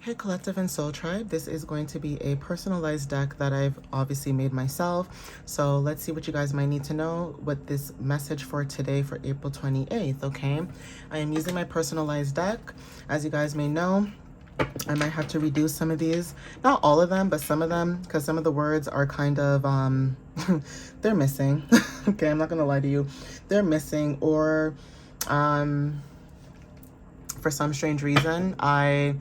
Hey Collective and Soul Tribe, this is going to be a personalized deck that I've obviously made myself. So let's see what you guys might need to know with this message for today for April 28th, okay? I am using my personalized deck. As you guys may know, I might have to reduce some of these. Not all of them, but some of them, because some of the words are kind of, they're missing. Okay, I'm not going to lie to you. They're missing, or for some strange reason, I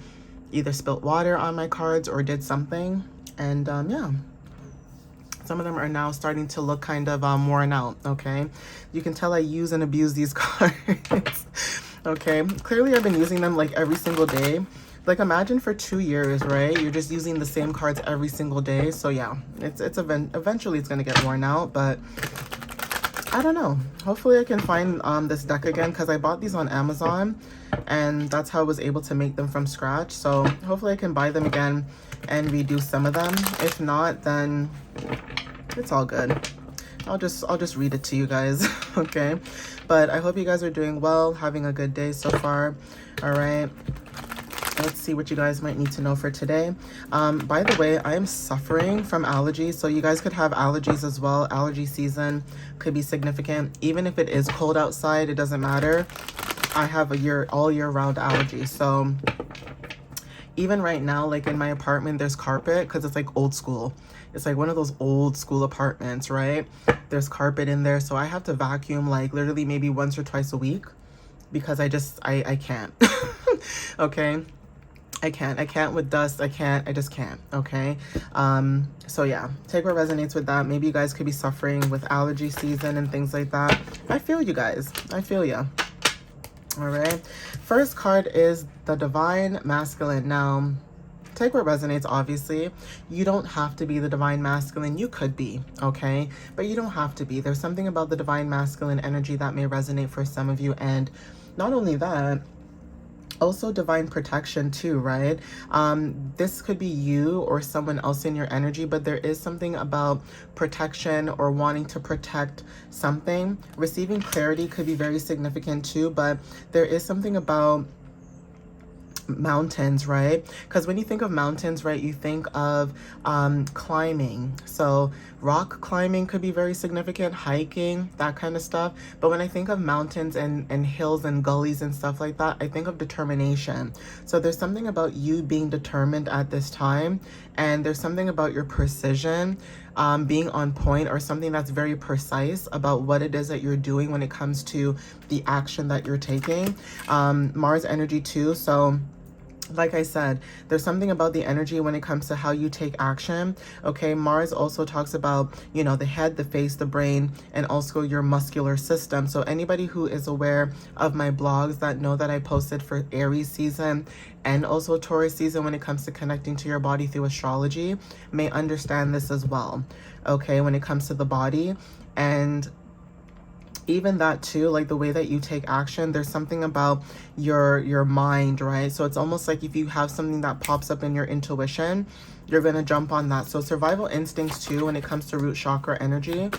either spilt water on my cards or did something, and yeah, some of them are now starting to look kind of worn out. Okay, you can tell I use and abuse these cards. Okay, clearly I've been using them like every single day. Like imagine for 2 years, right? You're just using the same cards every single day. So yeah, eventually it's gonna get worn out, but I don't know. Hopefully I can find this deck again, because I bought these on Amazon and that's how I was able to make them from scratch. So hopefully I can buy them again and redo some of them. If not, then it's all good. I'll just read it to you guys. Okay, but I hope you guys are doing well, having a good day so far. All right, let's see what you guys might need to know for today. By the way, I am suffering from allergies, so you guys could have allergies as well. Allergy season could be significant. Even if it is cold outside, it doesn't matter. I have all year round allergies. So even right now, like in my apartment, there's carpet because it's like old school. It's like one of those old school apartments, right? There's carpet in there, so I have to vacuum like literally maybe once or twice a week because I can't. Okay, I can't with dust. I just can't. Okay, so yeah, take what resonates with that. Maybe you guys could be suffering with allergy season and things like that. I feel you guys. I feel you. All right, first card is the Divine Masculine. Now take what resonates. Obviously you don't have to be the Divine Masculine. You could be, okay, but you don't have to be. There's something about the Divine Masculine energy that may resonate for some of you, and not only that, also divine protection too, right? This could be you or someone else in your energy, but there is something about protection or wanting to protect something. Receiving clarity could be very significant too, but there is something about mountains, right? Because when you think of mountains, right, you think of climbing. So rock climbing could be very significant, hiking, that kind of stuff. But when I think of mountains and hills and gullies and stuff like that, I think of determination. So there's something about you being determined at this time, and there's something about your precision, being on point, or something that's very precise about what it is that you're doing when it comes to the action that you're taking. Mars energy too, so like I said, there's something about the energy when it comes to how you take action. Okay, Mars also talks about, you know, the head, the face, the brain, and also your muscular system. So anybody who is aware of my blogs that know that I posted for Aries season and also Taurus season when it comes to connecting to your body through astrology may understand this as well. Okay, when it comes to the body, and even that too, like the way that you take action, there's something about your mind, right? So it's almost like if you have something that pops up in your intuition, you're gonna jump on that. So survival instincts too when it comes to root chakra energy.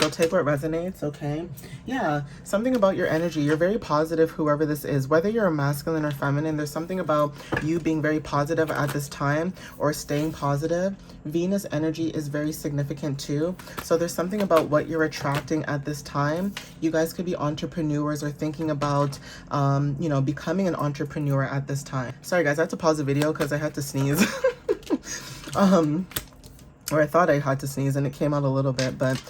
So take what resonates, okay? Yeah, something about your energy. You're very positive, whoever this is. Whether you're a masculine or feminine, there's something about you being very positive at this time or staying positive. Venus energy is very significant too. So there's something about what you're attracting at this time. You guys could be entrepreneurs or thinking about, you know, becoming an entrepreneur at this time. Sorry guys, I had to pause the video because I had to sneeze. Or I thought I had to sneeze and it came out a little bit, but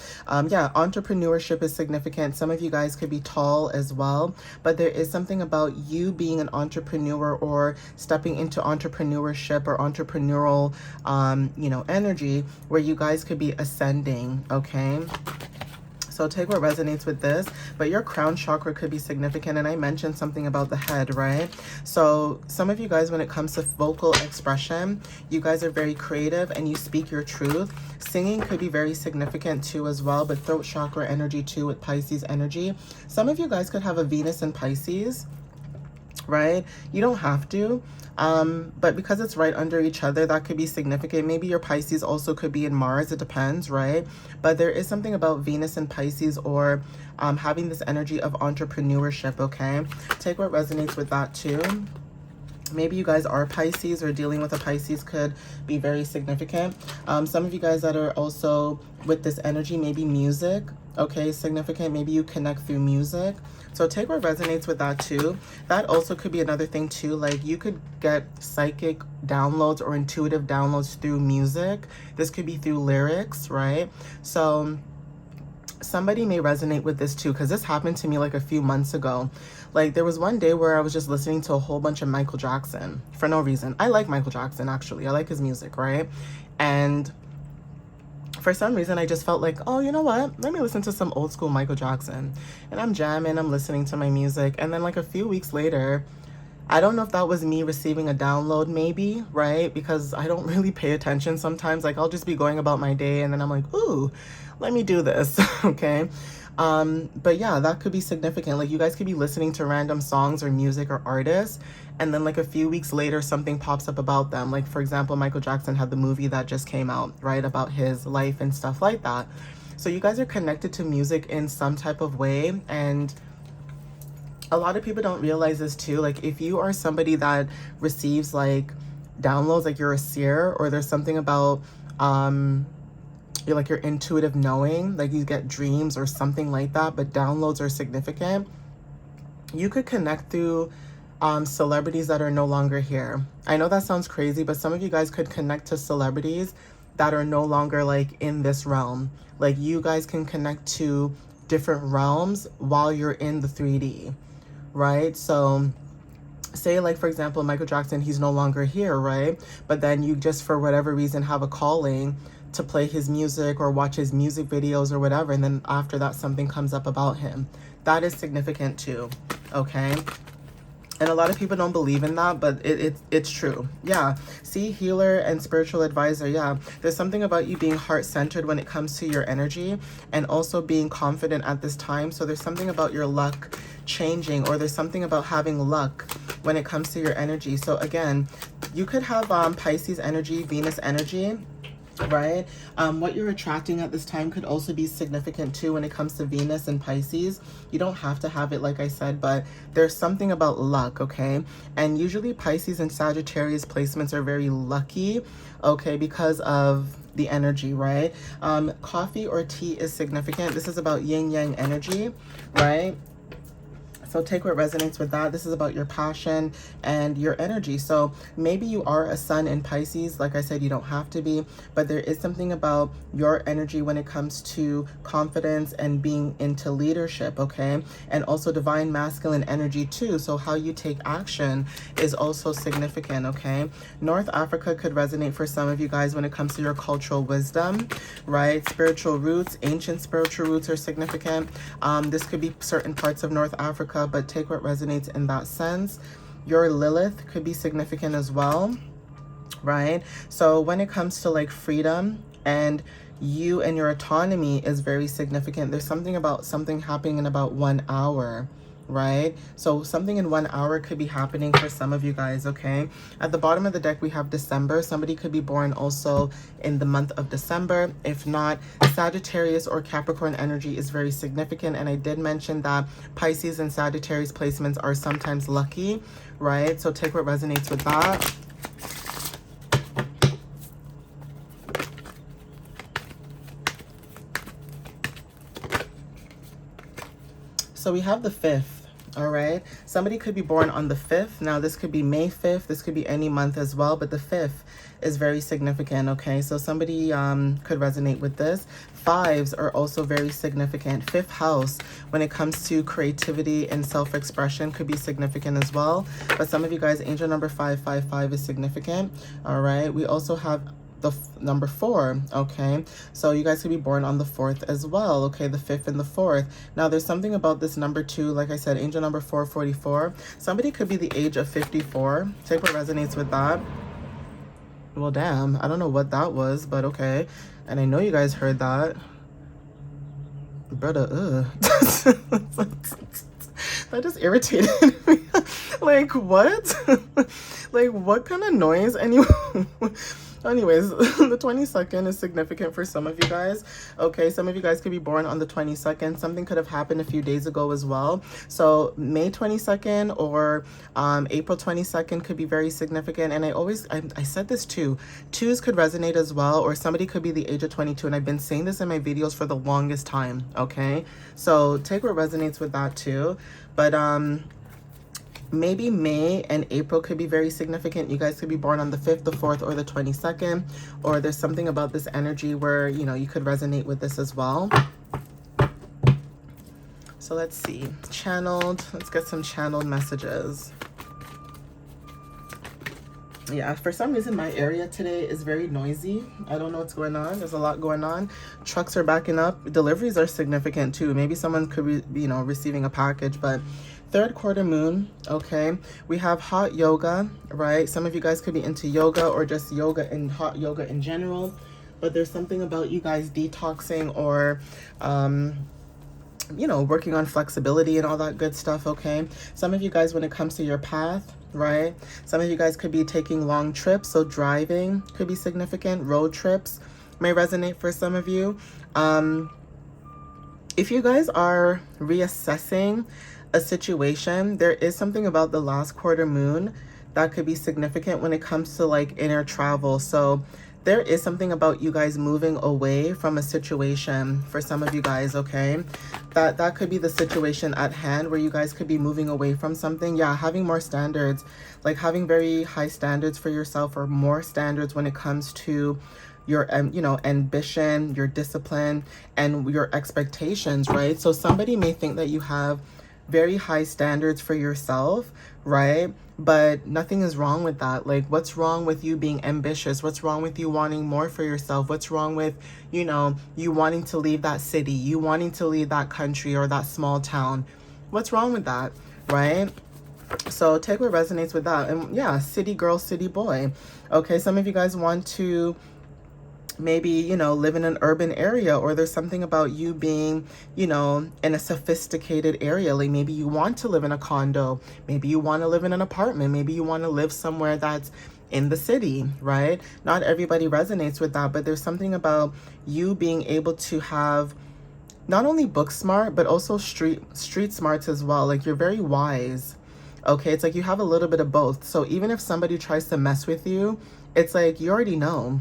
yeah, entrepreneurship is significant. Some of you guys could be tall as well, but there is something about you being an entrepreneur or stepping into entrepreneurship or entrepreneurial, you know, energy where you guys could be ascending, okay? So take what resonates with this, but your crown chakra could be significant. And I mentioned something about the head, right? So some of you guys, when it comes to vocal expression, you guys are very creative and you speak your truth. Singing could be very significant too as well, but throat chakra energy too with Pisces energy. Some of you guys could have a Venus in Pisces, right? You don't have to, but because it's right under each other, that could be significant. Maybe your Pisces also could be in Mars, it depends, right? But there is something about Venus and Pisces, or having this energy of entrepreneurship, okay? Take what resonates with that too. Maybe you guys are Pisces, or dealing with a Pisces could be very significant. Some of you guys that are also with this energy, maybe music, okay, significant. Maybe you connect through music. So take what resonates with that too. That also could be another thing too. Like you could get psychic downloads or intuitive downloads through music. This could be through lyrics, right? So somebody may resonate with this too, because this happened to me like a few months ago. Like there was one day where I was just listening to a whole bunch of Michael Jackson for no reason. I like Michael Jackson, actually. I like his music, right? And for some reason I just felt like, oh, you know what, let me listen to some old school Michael Jackson. And I'm jamming, I'm listening to my music, and then like a few weeks later, I don't know if that was me receiving a download, maybe, right? Because I don't really pay attention sometimes. Like I'll just be going about my day and then I'm like, ooh, let me do this. Okay. But yeah, that could be significant. Like you guys could be listening to random songs or music or artists, and then like a few weeks later, something pops up about them. Like for example, Michael Jackson had the movie that just came out, right? About his life and stuff like that. So you guys are connected to music in some type of way, and a lot of people don't realize this too. Like if you are somebody that receives like downloads, like you're a seer, or there's something about you're like your intuitive knowing, like you get dreams or something like that, but downloads are significant, you could connect through celebrities that are no longer here. I know that sounds crazy, but some of you guys could connect to celebrities that are no longer like in this realm. Like you guys can connect to different realms while you're in the 3D, right? So say like for example, Michael Jackson, he's no longer here, right? But then you just for whatever reason have a calling to play his music or watch his music videos or whatever, and then after that something comes up about him. That is significant too, okay? And a lot of people don't believe in that, but it's true. Yeah. See, healer and spiritual advisor. Yeah. There's something about you being heart-centered when it comes to your energy, and also being confident at this time. So there's something about your luck changing, or there's something about having luck when it comes to your energy. So again, you could have Pisces energy, Venus energy, right? What you're attracting at this time could also be significant too when it comes to Venus and Pisces. You don't have to have it, like I said, but there's something about luck, okay? And usually Pisces and Sagittarius placements are very lucky, okay, because of the energy, right? Coffee or tea is significant. This is about yin yang energy, right? So take what resonates with that. This is about your passion and your energy. So maybe you are a sun in Pisces. Like I said, you don't have to be, but there is something about your energy when it comes to confidence and being into leadership, okay? And also divine masculine energy too. So how you take action is also significant, okay? North Africa could resonate for some of you guys when it comes to your cultural wisdom, right? Spiritual roots, ancient spiritual roots are significant. This could be certain parts of North Africa, but take what resonates in that sense. Your Lilith could be significant as well, right? So when it comes to like freedom and you and your autonomy is very significant. There's something about something happening in about 1 hour, right? So something in 1 hour could be happening for some of you guys, okay? At the bottom of the deck, we have December. Somebody could be born also in the month of December. If not, Sagittarius or Capricorn energy is very significant. And I did mention that Pisces and Sagittarius placements are sometimes lucky, right? So take what resonates with that. So we have the 5th. All right. Somebody could be born on the 5th. Now, this could be May 5th. This could be any month as well. But the 5th is very significant. Okay. So somebody could resonate with this. 5s are also very significant. 5th house, when it comes to creativity and self-expression, could be significant as well. But some of you guys, angel number 555 is significant. All right. We also have the number 4, okay? So you guys could be born on the 4th as well, okay? The 5th and the 4th. Now, there's something about this number 2, like I said, angel number 444. Somebody could be the age of 54. Take what resonates with that. Well, damn, I don't know what that was, but okay. And I know you guys heard that. Brother, that just irritated me. Like, what? Like, what kind of noise? Anyway. Anyways, the 22nd is significant for some of you guys. Okay, some of you guys could be born on the 22nd. Something could have happened a few days ago as well. So May 22nd or April 22nd could be very significant. And I said this too. Twos could resonate as well, or somebody could be the age of 22. And I've been saying this in my videos for the longest time. Okay, so take what resonates with that too. But maybe May and April could be very significant. You guys could be born on the 5th, the 4th, or the 22nd, or there's something about this energy where, you know, you could resonate with this as well. So let's see. Channeled. Let's get some channeled messages. Yeah, for some reason my area today is very noisy. I don't know what's going on. There's a lot going on. Trucks are backing up. Deliveries are significant too. Maybe someone could be, you know, receiving a package, but third quarter moon, okay? We have hot yoga, right? Some of you guys could be into yoga or just yoga and hot yoga in general, but there's something about you guys detoxing or, you know, working on flexibility and all that good stuff, okay? Some of you guys, when it comes to your path, right? Some of you guys could be taking long trips, so driving could be significant. Road trips may resonate for some of you. If you guys are reassessing a situation, there is something about the last quarter moon that could be significant when it comes to like inner travel. So there is something about you guys moving away from a situation for some of you guys, okay? That could be the situation at hand where you guys could be moving away from something. Yeah, having more standards, like having very high standards for yourself, or more standards when it comes to your, you know, ambition, your discipline, and your expectations, right? So somebody may think that you have very high standards for yourself, right? But nothing is wrong with that. Like, what's wrong with you being ambitious? What's wrong with you wanting more for yourself? What's wrong with, you know, you wanting to leave that city, you wanting to leave that country or that small town? What's wrong with that, right? So take what resonates with that. And yeah, city girl, city boy. Okay, some of you guys want to maybe, you know, live in an urban area, or there's something about you being, you know, in a sophisticated area. Like maybe you want to live in a condo, maybe you want to live in an apartment, maybe you want to live somewhere that's in the city, right? Not everybody resonates with that, but there's something about you being able to have not only book smart, but also street smarts as well. Like you're very wise. Okay, it's like you have a little bit of both. So even if somebody tries to mess with you, it's like you already know,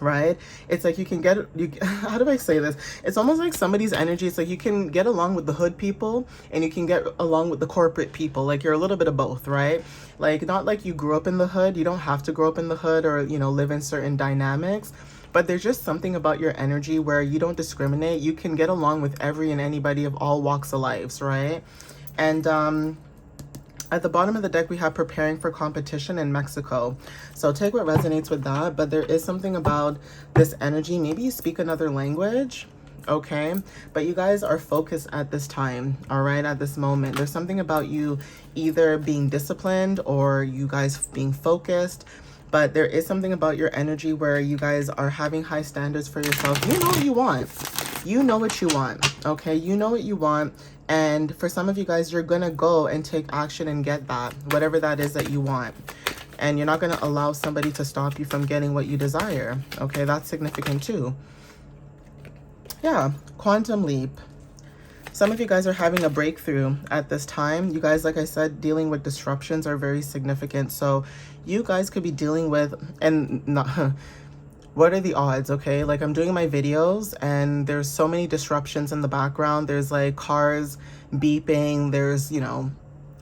right? It's like you can get, how do I say this? It's almost like somebody's energy. It's like you can get along with the hood people and you can get along with the corporate people. Like you're a little bit of both, right? Like not like you grew up in the hood. You don't have to grow up in the hood or, you know, live in certain dynamics. But there's just something about your energy where you don't discriminate. You can get along with every and anybody of all walks of lives, right? And at the bottom of the deck, we have preparing for competition in Mexico. So take what resonates with that. But there is something about this energy. Maybe you speak another language, okay? But you guys are focused at this time, all right? At this moment, there's something about you either being disciplined or you guys being focused. But there is something about your energy where you guys are having high standards for yourself. You know what you want. You know what you want, okay? You know what you want. And for some of you guys, you're going to go and take action and get that, whatever that is that you want. And you're not going to allow somebody to stop you from getting what you desire, okay? That's significant too. Yeah, quantum leap. Some of you guys are having a breakthrough at this time. You guys, like I said, dealing with disruptions are very significant. So you guys could be dealing with, and not, what are the odds, okay? Like I'm doing my videos and there's so many disruptions in the background. There's like cars beeping. There's, you know,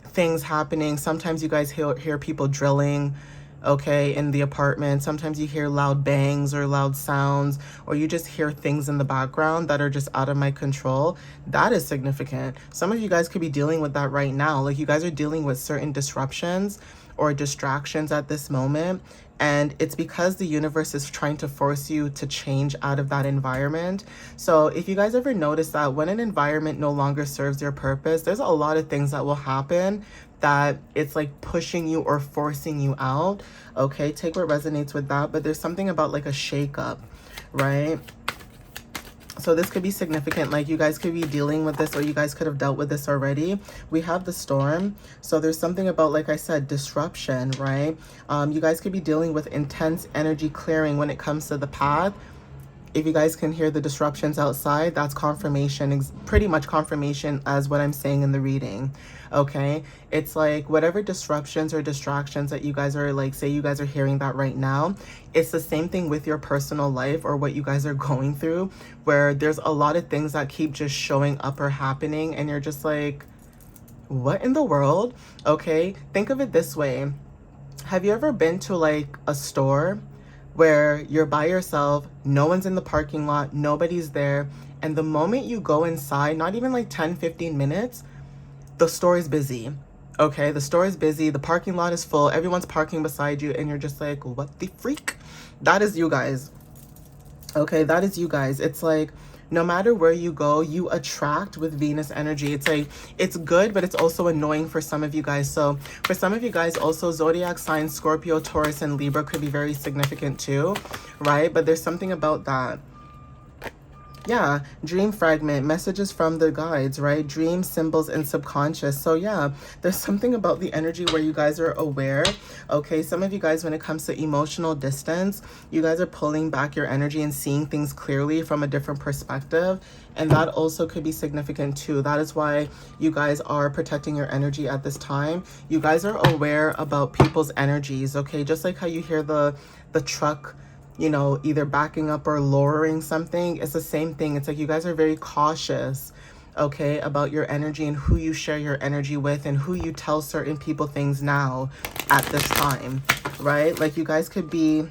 things happening. Sometimes you guys hear people drilling, okay, in the apartment. Sometimes you hear loud bangs or loud sounds, or you just hear things in the background that are just out of my control. That is significant. Some of you guys could be dealing with that right now. Like you guys are dealing with certain disruptions or distractions at this moment. And it's because the universe is trying to force you to change out of that environment. So if you guys ever notice that when an environment no longer serves your purpose, there's a lot of things that will happen that it's like pushing you or forcing you out. Okay, take what resonates with that. But there's something about like a shakeup, right? So this could be significant, like you guys could be dealing with this, or you guys could have dealt with this already. We have the storm. So there's something about, like I said, disruption, right? You guys could be dealing with intense energy clearing when it comes to the path. If you guys can hear the disruptions outside, that's confirmation, pretty much confirmation as what I'm saying in the reading, okay? It's like whatever disruptions or distractions that you guys are, like, say you guys are hearing that right now, it's the same thing with your personal life or what you guys are going through, where there's a lot of things that keep just showing up or happening, and you're just like, what in the world? Okay, think of it this way. Have you ever been to like a store where you're by yourself, no one's in the parking lot, nobody's there, and the moment you go inside, not even like 10-15 minutes, the store is busy? Okay, the store is busy, the parking lot is full, everyone's parking beside you, and you're just like, what the freak? That is you guys. Okay, that is you guys. It's like, no matter where you go, you attract with Venus energy. It's like, it's good, but it's also annoying for some of you guys. So for some of you guys also, zodiac signs Scorpio, Taurus, and Libra could be very significant too, right? But there's something about that. Yeah, dream fragment, messages from the guides, right? Dream symbols and subconscious. So yeah, there's something about the energy where you guys are aware. Okay, some of you guys, when it comes to emotional distance, you guys are pulling back your energy and seeing things clearly from a different perspective. And that also could be significant too. That is why you guys are protecting your energy at this time. You guys are aware about people's energies, okay? Just like how you hear the truck, you know, either backing up or lowering something. It's the same thing. It's like you guys are very cautious, okay, about your energy and who you share your energy with and who you tell certain people things now at this time, right? Like you guys could be,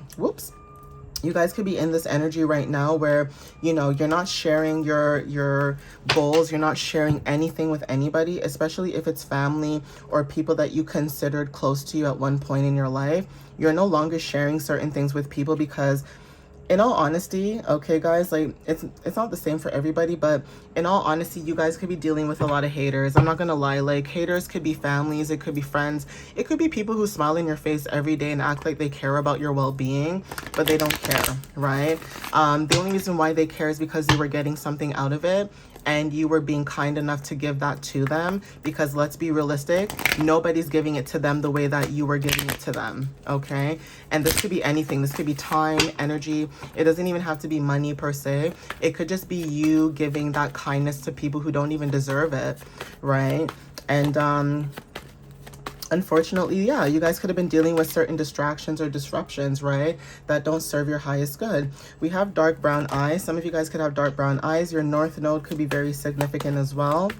you guys could be in this energy right now where, you know, you're not sharing your goals, you're not sharing anything with anybody, especially if it's family or people that you considered close to you at one point in your life. You're no longer sharing certain things with people because, in all honesty, okay guys, like it's not the same for everybody, but in all honesty, you guys could be dealing with a lot of haters. I'm not gonna lie, like haters could be families, it could be friends, it could be people who smile in your face every day and act like they care about your well-being, but they don't care, right? The only reason why they care is because you were getting something out of it and you were being kind enough to give that to them, because let's be realistic, nobody's giving it to them the way that you were giving it to them, okay? And this could be anything. This could be time, energy. It doesn't even have to be money per se. It could just be you giving that kindness to people who don't even deserve it, right? And unfortunately, yeah, you guys could have been dealing with certain distractions or disruptions, right, that don't serve your highest good. We have dark brown eyes. Some of you guys could have dark brown eyes. Your north node could be very significant as well.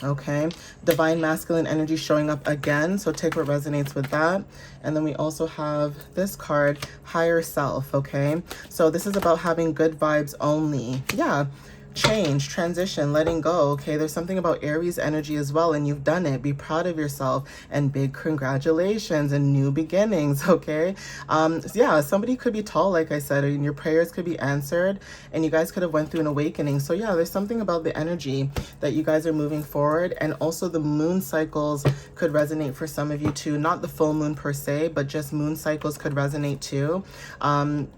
Okay, divine masculine energy showing up again, so take what resonates with that. And then we also have this card, higher self. Okay, so this is about having good vibes only. Yeah, change, transition, letting go. Okay, there's something about Aries energy as well, and you've done it. Be proud of yourself and big congratulations and new beginnings. Okay, so yeah, somebody could be tall, like I said, and your prayers could be answered, and you guys could have went through an awakening. So yeah, there's something about the energy that you guys are moving forward. And also the moon cycles could resonate for some of you too. Not the full moon per se, but just moon cycles could resonate too.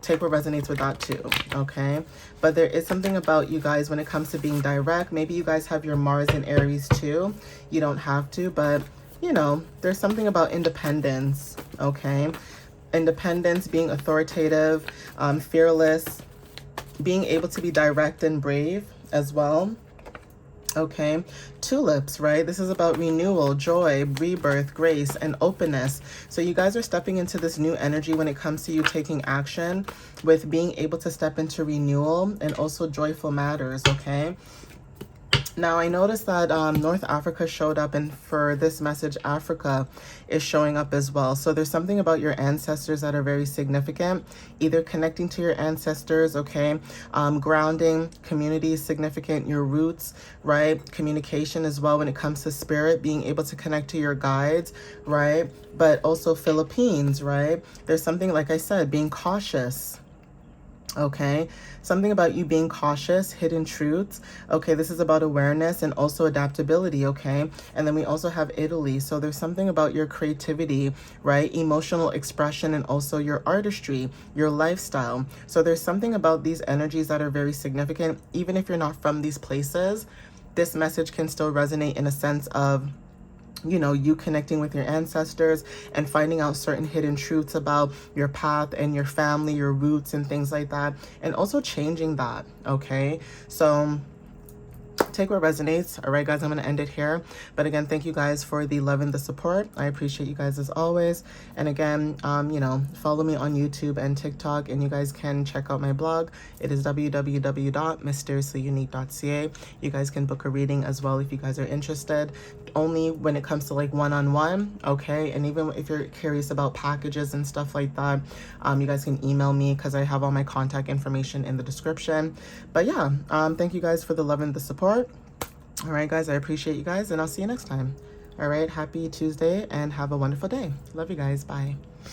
Take what resonates with that too. Okay, but there is something about you guys when it comes to being direct. Maybe you guys have your Mars in Aries too. You don't have to, but you know, there's something about independence. Okay, independence, being authoritative, fearless, being able to be direct and brave as well. Okay, tulips, right? This is about renewal, joy, rebirth, grace, and openness. So you guys are stepping into this new energy when it comes to you taking action with being able to step into renewal and also joyful matters, okay? Now, I noticed that North Africa showed up, and for this message, Africa is showing up as well. So there's something about your ancestors that are very significant, either connecting to your ancestors, okay? Grounding, community is significant, your roots, right? Communication as well when it comes to spirit, being able to connect to your guides, right? But also Philippines, right? There's something, like I said, being cautious. Okay, something about you being cautious, hidden truths. Okay, this is about awareness and also adaptability. Okay, and then we also have Italy. So there's something about your creativity, right? Emotional expression, and also your artistry, your lifestyle. So there's something about these energies that are very significant. Even if you're not from these places, this message can still resonate in a sense of, you know, you connecting with your ancestors and finding out certain hidden truths about your path and your family, your roots, and things like that, and also changing that. Okay, so take what resonates. All right, guys, I'm going to end it here. But again, thank you guys for the love and the support. I appreciate you guys as always. And again, you know, follow me on YouTube and TikTok, and you guys can check out my blog. It is www.mysteriouslyunique.ca. You guys can book a reading as well if you guys are interested. Only when it comes to like one-on-one, okay? And even if you're curious about packages and stuff like that, you guys can email me because I have all my contact information in the description. But yeah, thank you guys for the love and the support. All right, guys, I appreciate you guys, and I'll see you next time. All right, happy Tuesday and have a wonderful day. Love you guys. Bye.